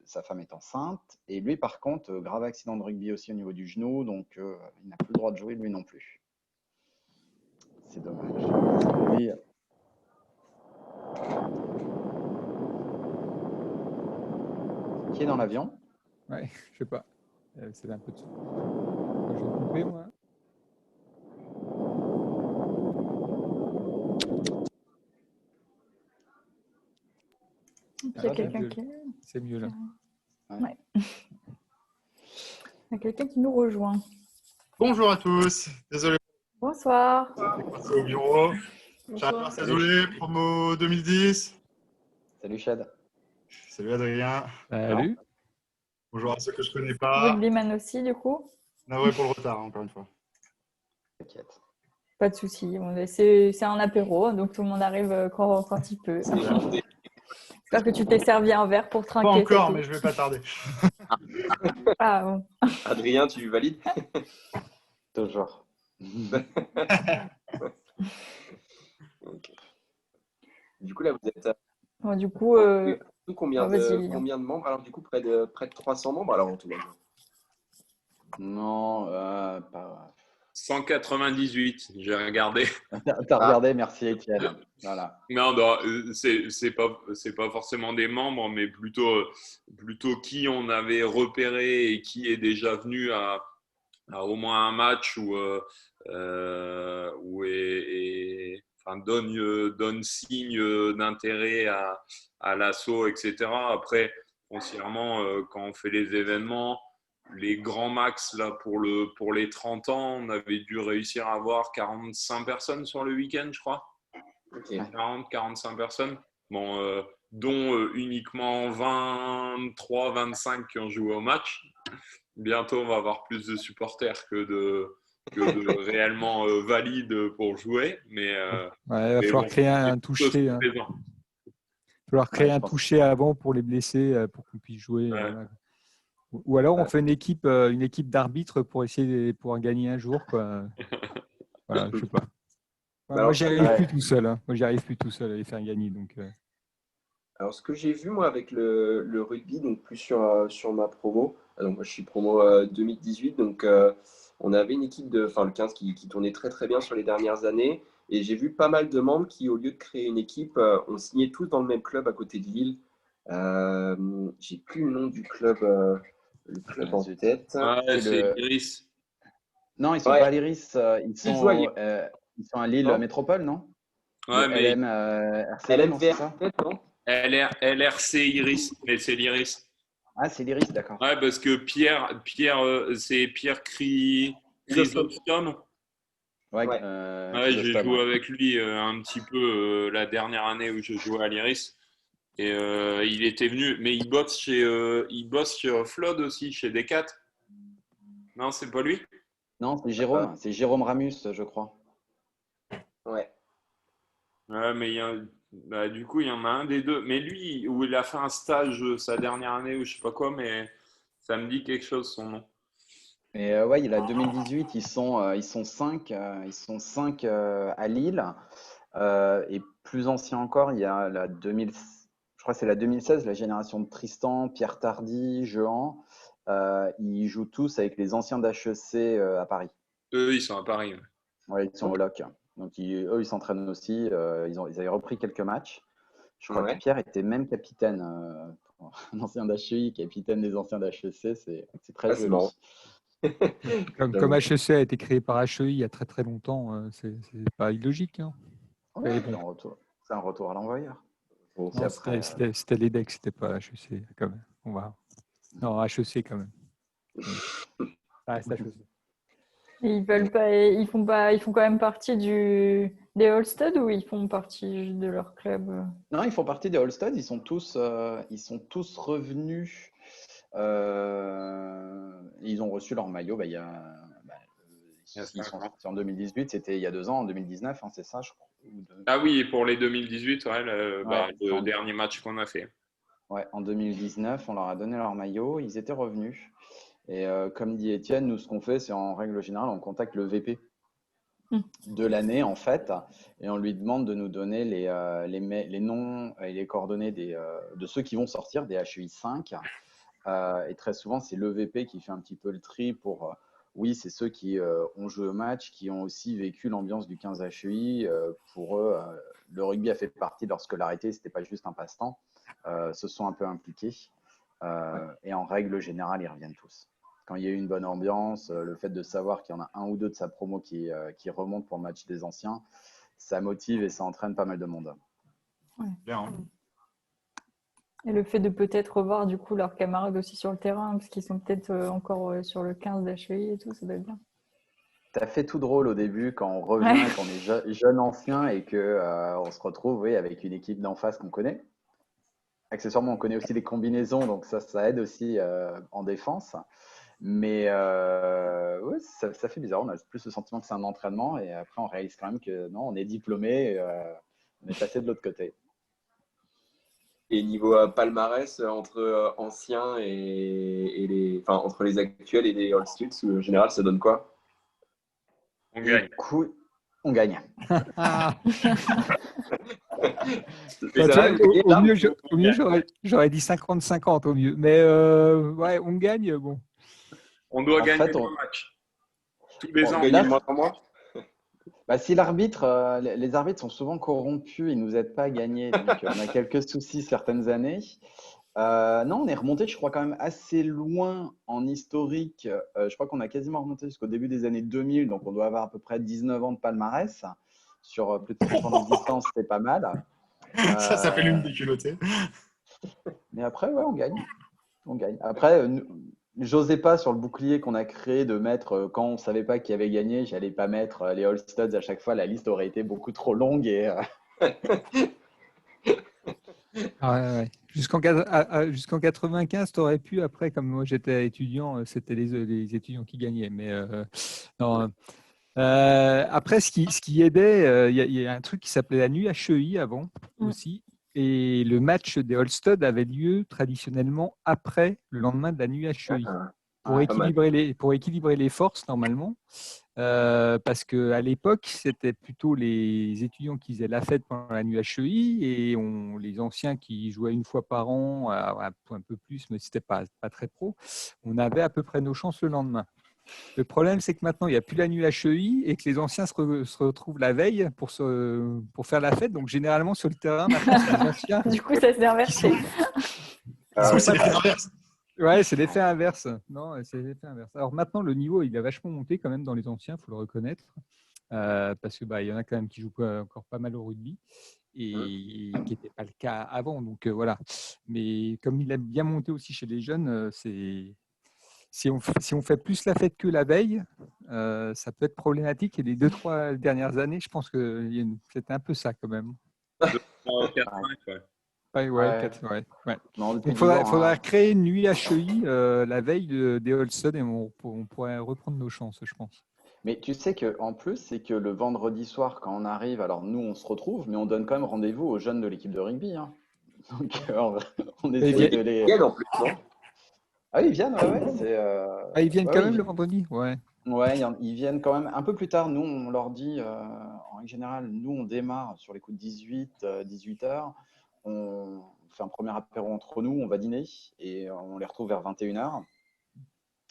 sa femme est enceinte et lui, par contre, grave accident de rugby aussi au niveau du genou, donc il n'a plus le droit de jouer lui non plus. C'est dommage. Qui est dans l'avion? Ouais, je sais pas. C'est un peu de son. Moi, je vais couper, moi. Il y a quelqu'un qui... C'est mieux là. Ouais. Il y a quelqu'un qui nous rejoint. Bonjour à tous. Désolé Bonsoir. au bureau. Bonsoir. Désolé, promo 2010. Salut Chad. Salut Adrien. Salut. Bonjour à ceux que je connais pas. Rugbyman aussi, du coup. Navré pour le retard, encore une fois. T'inquiète. Pas de souci. C'est un apéro, donc tout le monde arrive quand il peut. J'espère que tu t'es servi un verre pour trinquer. Pas encore, mais je vais pas tarder. Ah, bon. Adrien, tu valides? Toujours. Okay. Du coup, là, vous êtes Bon, du coup, combien de membres? Alors, du coup, près de 300 membres, alors en tout cas. Non, pas... 198, j'ai regardé. T'as regardé, merci Étienne. Voilà. Non, c'est pas forcément des membres, mais plutôt qui on avait repéré et qui est déjà venu à au moins un match où donne signe d'intérêt à l'assaut, etc. Après, foncièrement, quand on fait les événements, les grands max là pour les 30 ans, on avait dû réussir à avoir 45 personnes sur le week-end, je crois. Okay. 40-45 personnes. Bon, dont uniquement 23, 25 qui ont joué au match. Bientôt, on va avoir plus de supporters que de réellement valides pour jouer. Mais, il va falloir créer un toucher. Il va falloir créer un toucher avant pour les blessés, pour qu'on puisse jouer. Ouais. Voilà. Ou alors on fait une équipe d'arbitres pour essayer de pouvoir gagner un jour, quoi. Voilà, je sais pas. Moi, j'y arrive plus tout seul. Hein. Moi, j'y arrive plus tout seul à les faire gagner. Donc, Alors, ce que j'ai vu, moi, avec le rugby, donc plus sur ma promo, donc moi, je suis promo 2018, donc on avait une équipe le 15 qui tournait très, très bien sur les dernières années. Et j'ai vu pas mal de membres qui, au lieu de créer une équipe, ont signé tous dans le même club à côté de Lille. J'ai plus le nom du club, le club en tête. C'est l'Iris. Non, ils ne sont pas à l'Iris. Ils sont à Lille Métropole, non? Ouais, mais LRC Iris, mais c'est l'Iris. Ah, c'est l'Iris, d'accord. Ouais, parce que Pierre c'est Pierre Chrysostome. Ouais, j'ai joué avec lui un petit peu la dernière année où je jouais à l'Iris. Et il était venu, mais il bosse chez Flood aussi, chez Decat. Non, c'est pas lui? Non, c'est Jérôme. C'est Jérôme Ramus, je crois. Ouais. Ouais, mais du coup, il y en a un des deux. Mais lui, où il a fait un stage sa dernière année ou je sais pas quoi, mais ça me dit quelque chose son nom. Et il a 2018, ils sont 5 à Lille. Et plus ancien encore, il y a je crois que c'est la 2016, la génération de Tristan, Pierre Tardy, Jehan. Ils jouent tous avec les anciens d'HEC à Paris. Eux, ils sont à Paris. Ouais, ils sont au LOC. Donc, eux, ils s'entraînent aussi. Ils avaient repris quelques matchs. Je crois que Pierre était même capitaine, un ancien d'HEI, capitaine des anciens d'HEC. C'est très joli. Comme HEC a été créé par HEI il y a très très longtemps, c'est pas illogique. Hein. Ouais, c'est un retour à l'envoyeur. Bon, c'était l'EDEC, c'était pas HEC quand même. Non, HEC quand même. Ah, c'est HEC. Ils font quand même partie des All-Stud ou ils font partie de leur club? Non, ils font partie des All-Stud. Ils sont tous revenus. Ils ont reçu leur maillot. Ils sont sortis en 2018. C'était il y a 2 ans, en 2019, hein, c'est ça, je crois. Ah oui, pour les 2018, le dernier match qu'on a fait. Ouais, en 2019, on leur a donné leur maillot. Ils étaient revenus. Et comme dit Étienne, nous, ce qu'on fait, c'est en règle générale, on contacte le VP de l'année, en fait, et on lui demande de nous donner les noms et les coordonnées de ceux qui vont sortir des HEI 5. Et très souvent, c'est le VP qui fait un petit peu le tri pour oui, c'est ceux qui ont joué au match, qui ont aussi vécu l'ambiance du 15 HEI. Pour eux, le rugby a fait partie de leur scolarité, ce n'était pas juste un passe-temps. Se sont un peu impliqués. Et en règle générale, ils reviennent tous. Quand il y a eu une bonne ambiance, le fait de savoir qu'il y en a un ou deux de sa promo qui remontent pour le match des anciens, ça motive et ça entraîne pas mal de monde. Ouais. Bien, hein. Et le fait de peut-être revoir du coup leurs camarades aussi sur le terrain, parce qu'ils sont peut-être encore sur le 15 d'HEI et tout, ça doit être bien. Ça fait tout drôle au début quand on revient, Ouais. qu'on est jeune ancien et qu'on se retrouve avec une équipe d'en face qu'on connaît. Accessoirement, on connaît aussi les combinaisons, donc ça aide aussi en défense. Mais ouais, ça fait bizarre. On a plus le sentiment que c'est un entraînement et après, on réalise quand même que non, on est diplômé, on est passé de l'autre côté. Et niveau palmarès, entre anciens entre les actuels et les All Studs, en général, ça donne quoi? On gagne. Coup, on gagne. Au mieux j'aurais dit 50-50 au mieux. Mais ouais, on gagne, bon. On doit gagner fait, le match. Tous les ans. Gagner de mois en mois? Si l'arbitre, les arbitres sont souvent corrompus, ils ne nous aident pas à gagner. Donc, on a quelques soucis certaines années. Non, on est remonté, je crois, quand même assez loin en historique. Je crois qu'on a quasiment remonté jusqu'au début des années 2000. Donc, on doit avoir à peu près 19 ans de palmarès. Sur plus de 30 ans d'existence, c'est pas mal. Ça fait l'une des culottées. Mais après, ouais, on gagne. On gagne. Après, j'osais pas sur le bouclier qu'on a créé de mettre, quand on savait pas qui avait gagné, j'allais pas mettre les All Studs à chaque fois. La liste aurait été beaucoup trop longue et Ouais. Jusqu'en 95, tu aurais pu. Après, comme moi j'étais étudiant, c'était les étudiants qui gagnaient. Mais non. Après, ce qui aidait, il y a un truc qui s'appelait la nuit HEI avant aussi. Et le match des All Studs avait lieu traditionnellement après le lendemain de la nuit HEI. Pour équilibrer les forces, normalement. Parce qu'à l'époque, c'était plutôt les étudiants qui faisaient la fête pendant la nuit HEI et les anciens qui jouaient une fois par an, un peu plus, mais ce n'était pas très pro. On avait à peu près nos chances le lendemain. Le problème, c'est que maintenant, il n'y a plus la nuit HEI et que les anciens se retrouvent la veille pour faire la fête. Donc, généralement, sur le terrain, maintenant, c'est les anciens. Du coup, ça s'est inversé. C'est l'effet inverse. Ouais, c'est l'effet inverse. Non, c'est l'effet inverse. Alors maintenant, le niveau, il a vachement monté quand même dans les anciens, il faut le reconnaître. Parce que il y en a quand même qui jouent encore pas mal au rugby et qui n'était pas le cas avant. Donc voilà. Mais comme il a bien monté aussi chez les jeunes, si on fait plus la fête que la veille, ça peut être problématique. Et les 2-3 dernières années, je pense que c'était un peu ça quand même. 4-5, ouais. Ouais. Non, Il faudra créer une nuit HEI la veille des All Studs et on pourrait reprendre nos chances, je pense. Mais tu sais qu'en plus, c'est que le vendredi soir, quand on arrive, alors nous, on se retrouve, mais on donne quand même rendez-vous aux jeunes de l'équipe de rugby. Hein. Donc, on essaie de les… Ils viennent en plus, non? Ah oui, ils viennent, ouais. Ils viennent quand même le vendredi, ouais. Ouais, ils viennent quand même un peu plus tard. Nous, on leur dit, en règle générale, nous, on démarre sur les coups de 18 heures. On fait un premier apéro entre nous, on va dîner et on les retrouve vers 21h.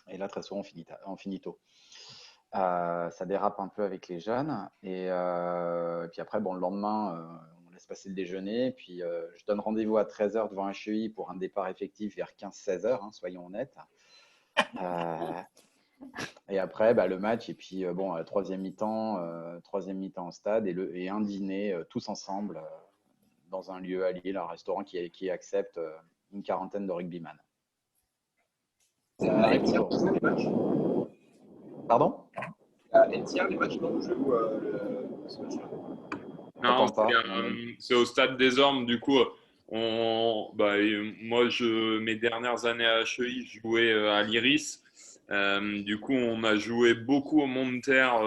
Et là, très souvent, on finit tôt. Ça dérape un peu avec les jeunes. Et puis après, le lendemain, on laisse passer le déjeuner. Puis je donne rendez-vous à 13h devant HEI pour un départ effectif vers 15-16h, soyons honnêtes. Et après, le match. Et puis, troisième mi-temps au stade et un dîner tous ensemble dans un lieu à Lille, un restaurant qui accepte une quarantaine de rugbyman. Ça arrive toujours. Les matchs. Pardon? Etière, les matchs, non? Je joue ce match-là. Non, c'est au Stade des Ormes. Du coup, moi, mes dernières années à HEI, je jouais à l'Iris. Du coup, on a joué beaucoup au Monterre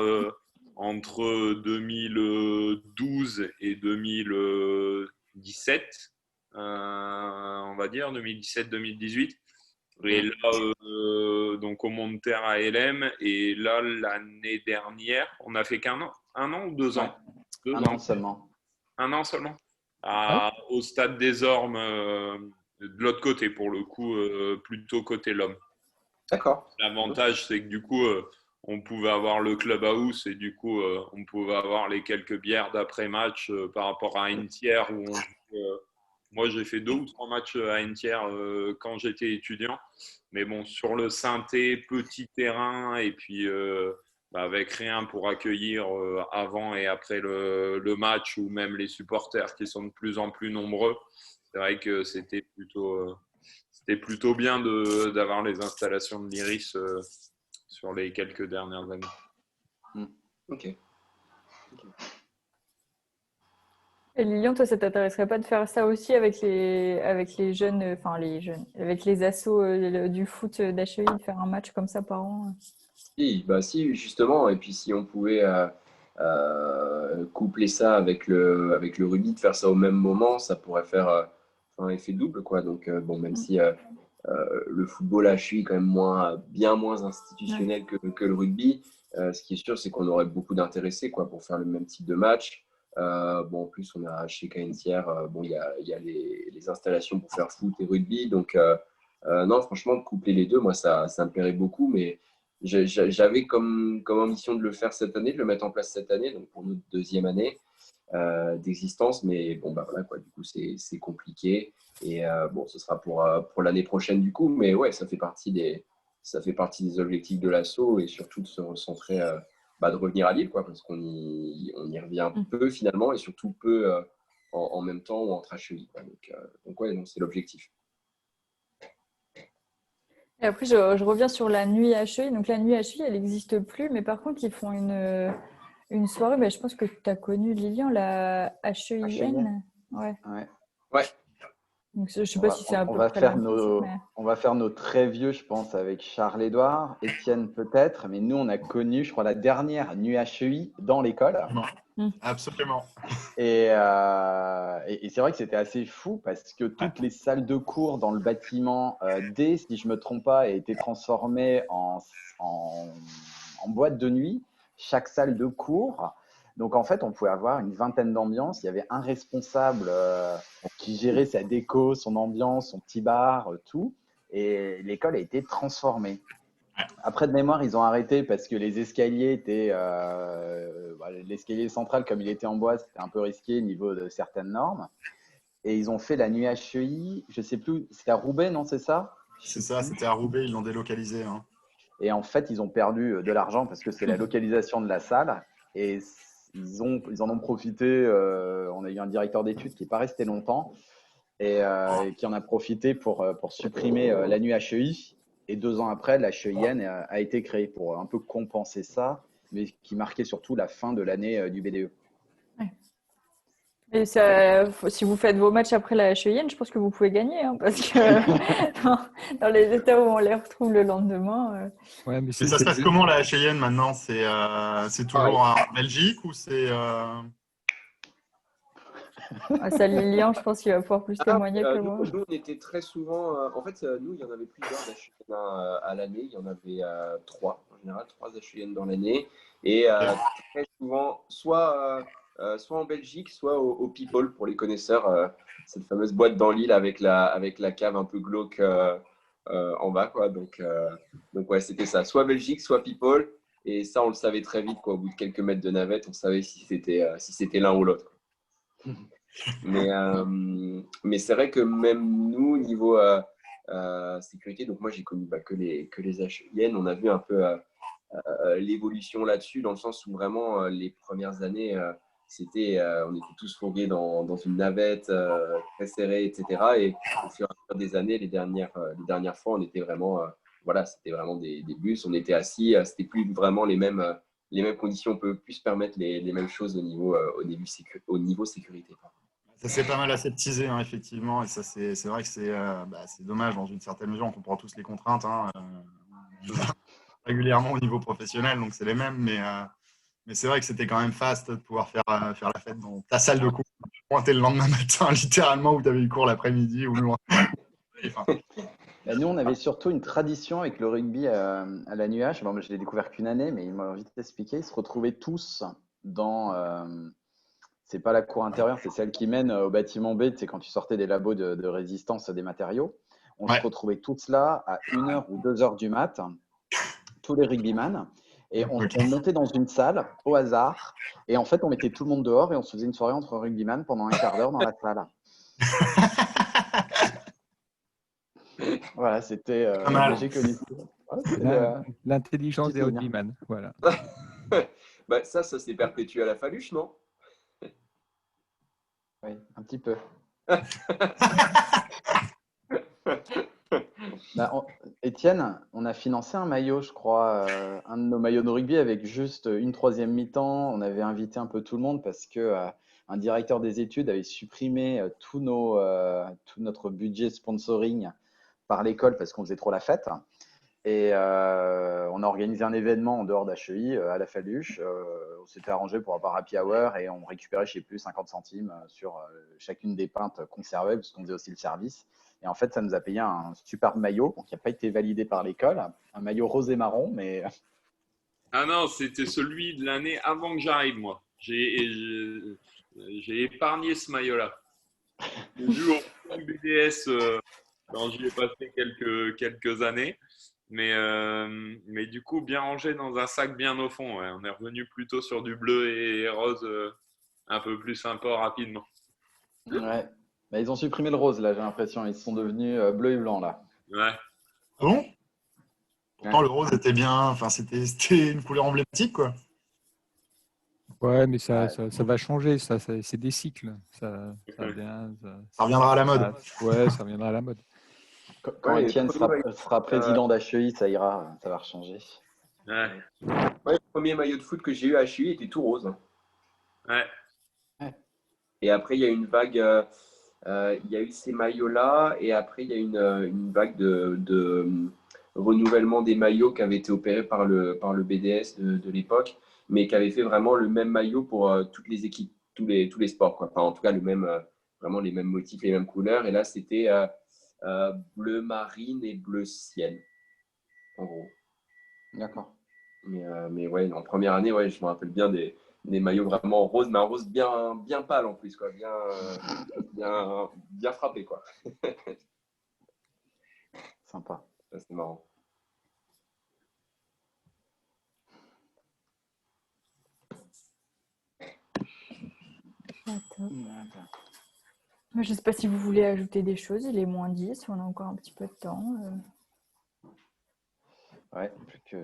entre 2012 et 2017, on va dire, 2017-2018. Et là, donc au Monterre à LM. Et là, l'année dernière, on a fait un an ou 2 ans? Ouais. Un an seulement. Un an seulement. Au Stade des Ormes, de l'autre côté, pour le coup, plutôt côté l'homme. D'accord. L'avantage, c'est que du coup, on pouvait avoir le clubhouse et du coup, on pouvait avoir les quelques bières d'après-match par rapport à une tiers où moi, j'ai fait 2 ou 3 matchs à une tiers quand j'étais étudiant. Mais bon, sur le synthé, petit terrain et puis avec rien pour accueillir avant et après le match ou même les supporters qui sont de plus en plus nombreux, c'est vrai que c'était plutôt bien d'avoir les installations de l'Iris sur les quelques dernières années. Ok. Et Lilian, toi, ça t'intéresserait pas de faire ça aussi avec les jeunes, avec les assos du foot d'HEI, de faire un match comme ça par an? Si, justement. Et puis si on pouvait coupler ça avec le rugby, de faire ça au même moment, ça pourrait faire un effet double, quoi. Donc même si le football à HEI est quand même bien moins institutionnel que le rugby, ce qui est sûr, c'est qu'on aurait beaucoup d'intéressés, quoi, pour faire le même type de match. En plus, on a chez KNTR, il y a les installations pour faire foot et rugby. Donc, non, franchement, de coupler les deux, moi, ça me plairait beaucoup. Mais j'avais comme ambition de le faire cette année, de le mettre en place cette année, donc pour notre 2e année d'existence. Mais voilà, quoi, du coup, c'est compliqué. Et ce sera pour l'année prochaine, du coup. Mais ouais, ça fait partie des objectifs de l'asso et surtout de se recentrer. De revenir à Lille, quoi, parce qu'on y revient peu finalement et surtout peu en même temps ou entre HEI. Quoi. Donc ouais, c'est l'objectif. Et après, je reviens sur la nuit HEI. Donc la nuit HEI, elle n'existe plus, mais par contre, ils font une soirée. Je pense que tu as connu, Lilian, la HEIN. Ouais. Donc, je ne sais pas si c'est à peu près la même chose. On va faire nos très vieux, je pense, avec Charles-Édouard, Étienne peut-être, mais nous, on a connu, je crois, la dernière nuit HEI dans l'école. Absolument. Et c'est vrai que c'était assez fou parce que toutes les salles de cours dans le bâtiment D, si je ne me trompe pas, étaient transformées en boîte de nuit, chaque salle de cours. Donc, en fait, on pouvait avoir une vingtaine d'ambiances. Il y avait un responsable qui gérait sa déco, son ambiance, son petit bar, tout. Et l'école a été transformée. Après, de mémoire, ils ont arrêté parce que les escaliers étaient… l'escalier central, comme il était en bois, c'était un peu risqué au niveau de certaines normes. Et ils ont fait la nuit HEI, je ne sais plus, c'était à Roubaix, non, c'est ça? C'est ça, c'était à Roubaix, ils l'ont délocalisé. Hein. Et en fait, ils ont perdu de l'argent parce que c'est la localisation de la salle. Et ils en ont profité. On a eu un directeur d'études qui n'est pas resté longtemps et qui en a profité pour supprimer la nuit HEI. Et 2 ans après, la HEIN a été créée pour un peu compenser ça, mais qui marquait surtout la fin de l'année du BDE. Ouais. Et si vous faites vos matchs après la HEIN, je pense que vous pouvez gagner, hein, parce que dans les états où on les retrouve le lendemain. Ouais, mais ça se passe comment la HEIN maintenant? C'est toujours en Belgique ou c'est… Ça, Lilian, je pense qu'il va pouvoir plus témoigner que moi. Nous, on était très souvent… en fait, nous, il y en avait plusieurs d'HEIN à l'année. Il y en avait 3, en général, 3 HEIN dans l'année. Et très souvent, soit en Belgique, soit au People, pour les connaisseurs. Cette fameuse boîte dans l'île avec la cave un peu glauque en bas, quoi. Donc ouais, c'était ça. Soit Belgique, soit People. Et ça, on le savait très vite, quoi. Au bout de quelques mètres de navette, on savait si c'était l'un ou l'autre. Mais c'est vrai que même nous, niveau sécurité, donc moi j'ai connu que les HEIN, on a vu un peu l'évolution là-dessus, dans le sens où vraiment les premières années, on était tous fourgués dans une navette très serrée, etc. Et au fur et à mesure des années, les dernières fois, on était vraiment, c'était vraiment des bus, on était assis, c'était plus vraiment les mêmes conditions, on peut plus se permettre les mêmes choses au niveau sécurité. Ça s'est pas mal aseptisé, hein, effectivement, et ça c'est vrai que c'est dommage dans une certaine mesure. On comprend tous les contraintes régulièrement au niveau professionnel, donc c'est les mêmes, mais c'est vrai que c'était quand même fast de pouvoir faire la fête dans ta salle de cours, pointer le lendemain matin, littéralement, où tu avais eu cours l'après-midi ou le lendemain. Nous, on avait surtout une tradition avec le rugby à la NUH. Bon, je l'ai découvert qu'une année, mais il m'a vite expliqué. Ils se retrouvaient tous dans… c'est pas la cour intérieure, c'est celle qui mène au bâtiment B. C'est quand tu sortais des labos de résistance des matériaux. On se retrouvait tous là à 1h ou 2h du mat, tous les rugbyman. Et on Ok. montait dans une salle au hasard. Et en fait, on mettait tout le monde dehors et on se faisait une soirée entre rugbyman pendant un quart d'heure dans la salle. Voilà, c'était. Pas mal. J'ai connu ça. Ouais, c'était L'intelligence petit des souvenir. rugbyman. Voilà. Bah, ça s'est perpétué à la Faluche, non? Oui, un petit peu. Étienne, on a financé un maillot, je crois, un de nos maillots de rugby avec juste une troisième mi-temps. On avait invité un peu tout le monde parce que un directeur des études avait supprimé tout notre budget sponsoring par l'école parce qu'on faisait trop la fête. Et on a organisé un événement en dehors d'HEI à la Faluche. On s'était arrangé pour avoir happy hour et on récupérait, je ne sais plus, 50 centimes sur chacune des pintes conservées parce qu'on faisait aussi le service. Et en fait, ça nous a payé un superbe maillot qui n'a pas été validé par l'école, un maillot rose et marron, mais Ah non, c'était celui de l'année avant que j'arrive, moi. J'ai épargné ce maillot-là. J'ai vu au BDS quand j'y ai passé quelques années. Mais du coup, bien rangé dans un sac bien au fond. Ouais. On est revenu plutôt sur du bleu et rose un peu plus sympa rapidement. ouais. Bah, ils ont supprimé le rose, là, j'ai l'impression. Ils sont devenus bleu et blanc, là. Ouais. Ah bon? Pourtant, le rose était bien. Enfin, c'était une couleur emblématique, quoi. Ouais, mais ça Ouais. va changer. C'est des cycles. Ça vient, Ça reviendra à la mode. ouais, ça reviendra à la mode. Quand Ouais, Étienne le premier sera président d'HEI, ça ira, ça va changer. Ouais. le premier maillot de foot que j'ai eu à HUI était tout rose. Ouais. Et après, il y a une vague, il y a eu ces maillots-là, et après, il y a une vague de renouvellement des maillots qui avait été opéré par le BDS de l'époque, mais qui avait fait vraiment le même maillot pour toutes les équipes, tous les sports, quoi. Enfin, en tout cas, vraiment les mêmes motifs, les mêmes couleurs. Et là, c'était bleu marine et bleu ciel, en gros. D'accord. Mais ouais, en première année, ouais, je me rappelle bien des maillots vraiment roses, mais un rose bien pâle en plus, quoi, bien frappé, quoi. Sympa. Ça, c'est marrant. Je ne sais pas si vous voulez ajouter des choses. Il est moins 10, on a encore un petit peu de temps. Ouais, plus que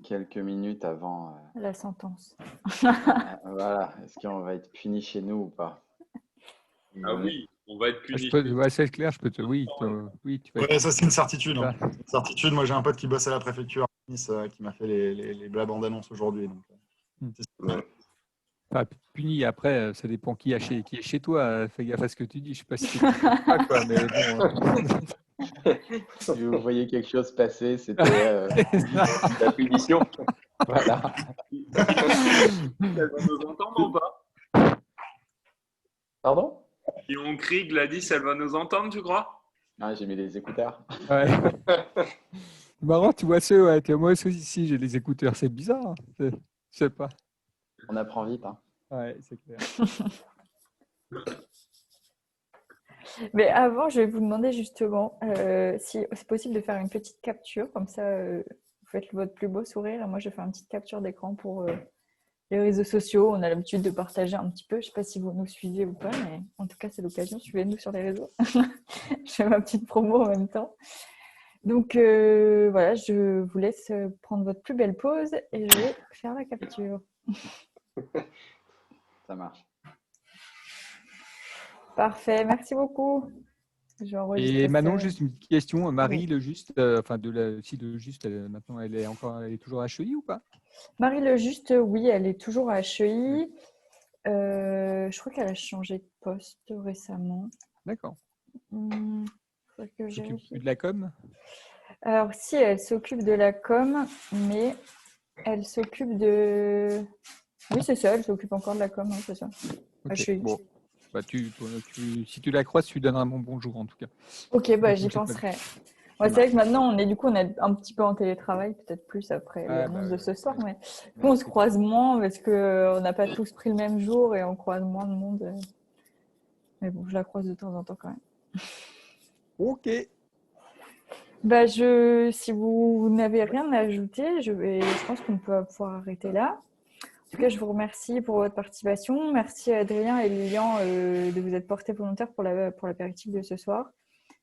quelques minutes avant. La sentence. Voilà. Est-ce qu'on va être puni chez nous ou pas? Ah oui, on va être puni. Ouais, c'est clair, je peux te. Oui, tu vas Ouais, ça, c'est une certitude. Hein. Ça. Une certitude. Moi, j'ai un pote qui bosse à la préfecture à Nice qui m'a fait les bandes annonces aujourd'hui. Ouais. Puni, après, ça dépend qui est chez toi. Fais gaffe à ce que tu dis. Je ne sais pas si tu pas, quoi, mais bon. Si vous voyez quelque chose passer, c'était La punition. voilà. Elle va nous entendre ou pas? Pardon? Si on crie, Gladys, elle va nous entendre, tu crois? Ah, j'ai mis les écouteurs. Ouais. Marrant, tu vois ceux, ouais, moi aussi, j'ai les écouteurs. C'est bizarre. Hein. Je sais pas. On apprend vite. Hein. Ouais, c'est clair. Mais avant, je vais vous demander justement si c'est possible de faire une petite capture. Comme ça, vous faites votre plus beau sourire. Et moi, je fais une petite capture d'écran pour les réseaux sociaux. On a l'habitude de partager un petit peu. Je ne sais pas si vous nous suivez ou pas, mais en tout cas, c'est l'occasion. Suivez-nous sur les réseaux. Je fais ma petite promo en même temps. Donc, voilà, je vous laisse prendre votre plus belle pause et je vais faire la capture. Ça marche. Parfait, merci beaucoup. Je vais enregistrer Et Manon, ça. juste une petite question. Marie, Oui. le juste, si le juste, maintenant, elle est toujours à HEI ou pas? Marie Le Juste, oui, elle est toujours à HEI. Je crois qu'elle a changé de poste récemment. D'accord. Faudrait que Elle je s'occupe vérifie. plus de la com? Alors, si, elle s'occupe de la com, mais elle s'occupe de... Oui, c'est ça, elle s'occupe encore de la com, hein, c'est ça. Ok, HEI. bon. Bah, si tu la croises, tu lui donneras mon bonjour en tout cas. Ok, bah, j'y Je sais pas. penserai. Ouais, c'est vrai que maintenant, on est un petit peu en télétravail, peut-être plus après l'annonce de ce soir, mais du coup, on se croise moins parce qu'on n'a pas tous pris le même jour et on croise moins de monde. Mais bon, je la croise de temps en temps quand même. Ok. Si vous n'avez rien à ajouter, je pense qu'on peut pouvoir arrêter là. En tout cas, je vous remercie pour votre participation. Merci à Adrien et Lilian de vous être portés volontaires pour l'apéritif de ce soir.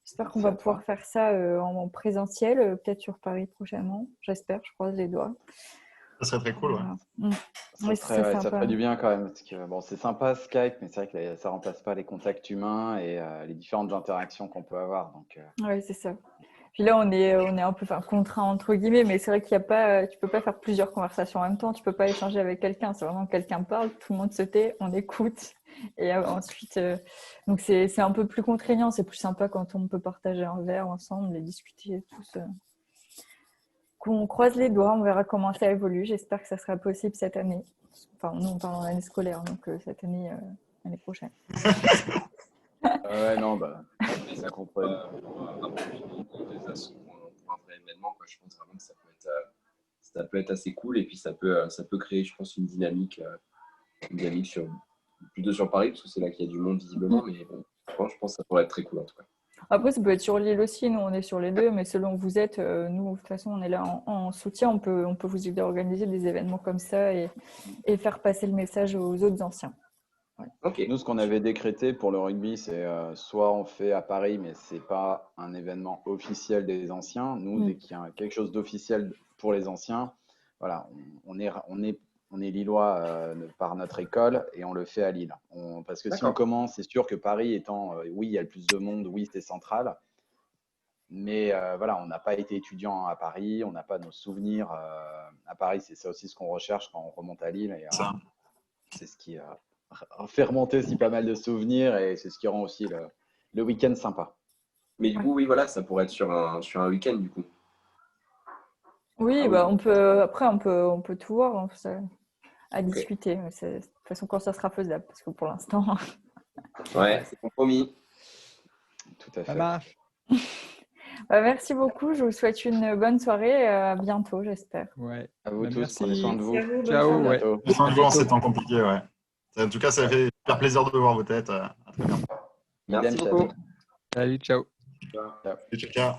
J'espère qu'on va pouvoir faire ça en présentiel, peut-être sur Paris prochainement. J'espère, je croise les doigts. Ça serait très cool, ouais. Ça ferait du bien quand même. Parce que, bon, c'est sympa Skype, mais c'est vrai que ça ne remplace pas les contacts humains et les différentes interactions qu'on peut avoir. Oui, c'est ça. Puis là, on est un peu contraint entre guillemets, mais c'est vrai qu'il y a pas, tu peux pas faire plusieurs conversations en même temps. Tu peux pas échanger avec quelqu'un. C'est vraiment quelqu'un parle, tout le monde se tait, on écoute, et ensuite, donc c'est un peu plus contraignant. C'est plus sympa quand on peut partager un verre ensemble et discuter tous. Qu'on croise les doigts, on verra comment ça évolue. J'espère que ça sera possible cette année. Enfin, nous on parle en année scolaire, donc cette année, l'année prochaine. Ouais, non, ça comprend. Pour un vrai événement, quoi. Je pense vraiment que ça peut être assez cool et puis ça peut créer, je pense, une dynamique plutôt sur Paris parce que c'est là qu'il y a du monde visiblement, mais bon, je pense que ça pourrait être très cool en tout cas. Après, ça peut être sur l'île aussi. Nous, on est sur les deux, mais selon où vous êtes, nous, de toute façon, on est là en soutien. On peut vous aider à organiser des événements comme ça et faire passer le message aux autres anciens. Ouais. Okay. Nous, ce qu'on avait décrété pour le rugby, c'est soit on fait à Paris, mais ce n'est pas un événement officiel des anciens. Nous, dès qu'il y a quelque chose d'officiel pour les anciens, voilà, on est lillois par notre école et on le fait à Lille. Parce que si on commence, c'est sûr que Paris étant, oui, il y a le plus de monde, oui, c'est central. Mais voilà, on n'a pas été étudiant à Paris, on n'a pas nos souvenirs à Paris. C'est ça aussi ce qu'on recherche quand on remonte à Lille. Et c'est ce qui fait remonter aussi pas mal de souvenirs et c'est ce qui rend aussi le week-end sympa. Mais du coup, oui, voilà, ça pourrait être sur un week-end du coup. Oui, on peut tout voir hein, à discuter. De toute façon, quand ça sera faisable, parce que pour l'instant. Ouais, c'est compromis. Tout à fait. Ça marche. Merci beaucoup. Je vous souhaite une bonne soirée. À bientôt, j'espère. Ouais. À vous tous. Merci. Prenez soin de vous. Ciao. Prenez soin de vous en ces temps compliqués. Ouais. En tout cas, ça fait super plaisir de voir vos têtes. À très bientôt. Merci beaucoup. Salut, ciao. Ciao. Ciao.